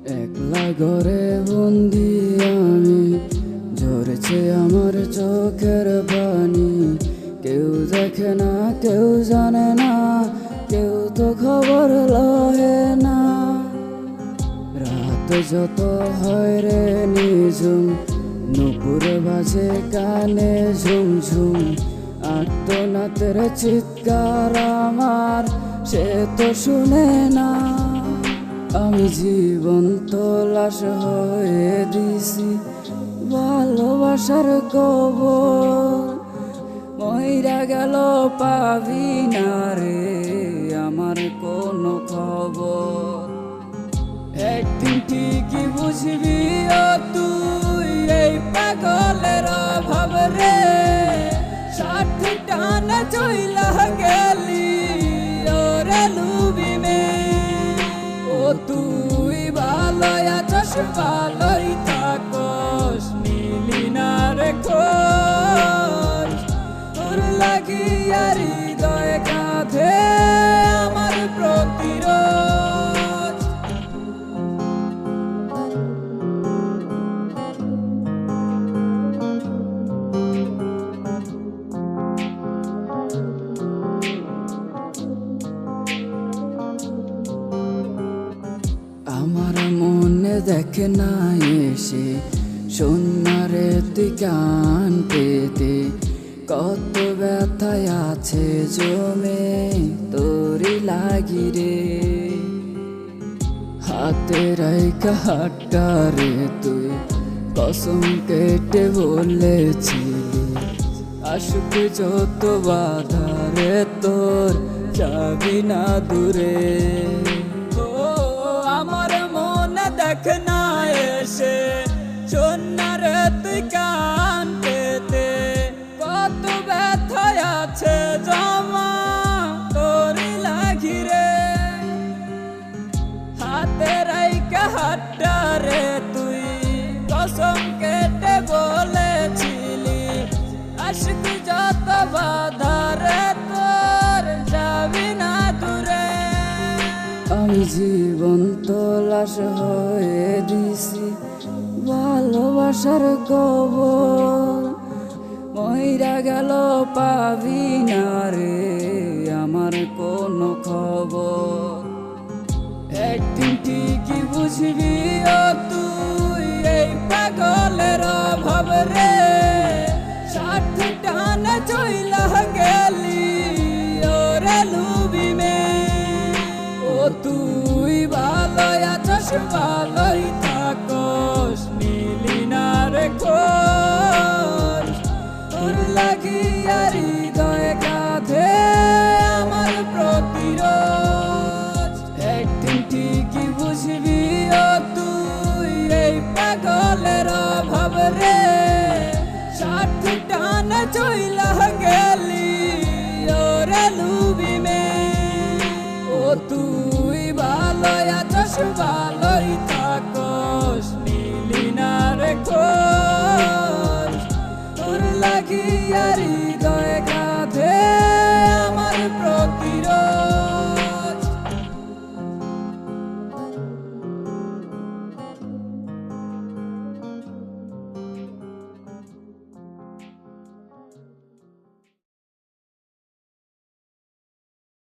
একলা ঘরে বন্দি আমি, ঝরেছে আমার চোখের পানি। কেউ দেখে না, কেউ জানে না, কেউ তো খবর লহে না। রাত যত হয় রে নিঝুম, নুপুর বাজে কানে ঝুমঝুম। আর্তনাদের চিৎকার আমার সে তো শুনে না। আমি জীবন্ত লাশ হয়ে দিছি ভালোবাসার কবর। মইরা গেল পাবি না রে আমার কোনো খবর। একদিন ঠিকই বুঝবি ও তুই এই পাগলের অভাব রে। সাথী টানা চইলা গেলি ওরে লুবি মে। ও তুই ভালোই আছস, ভালোই থাকস, নিলি না রে খোঁজ। তোর লাগিয়া হৃদয় কাঁধে আমার প্রতিরোধ। আমার মনে দেখে না এসে সোনারে তুই কান পেতে। কত ব্যথায় আছে জমে তোরি লাগি রে। হাতে রাইখা হাতটা রে তুই কসম কেটে বলেছিলি। আসুক যত বাধা রে তোর যাবি না দূরে। আমার মনে দেখ না এসে সোনারে তুই কান পেতে। কত ব্যথায় আছে জমা তোরি লাগি রে। হাতে রাইখা হাতটা রে তুই কসম কেটে বলেছিলি। আশিক যত বাধা রে তোর যাবি না দূরে। আমি জীবন্ত লাশ হয়ে দিছি ভালোবাসার কবর। মইরা গেল পাবি না রে আমার কোনো খবর। একদিন ঠিকই বুঝবি ও তুই এই পাগলের অভাব রে। সাথী টানা চইলা গেলি ওরে লুবি মে। ও তুই ভালোই আছস, ভালোই থাকস, নিলি না রে খোঁজ। তোর লাগিয়া হৃদয় কাঁধে আমার প্রতিরোধ। একদিন ঠিকই বুঝবি ও তুই এই পাগলের অভাব রে। সাথী টানা চইলা গেলি ওরে লুবি মে। ও তুই ভালোই আছস, ভালোই থাকস, নিলি না রে খোঁজ। তোর লাগিয়া হৃদয়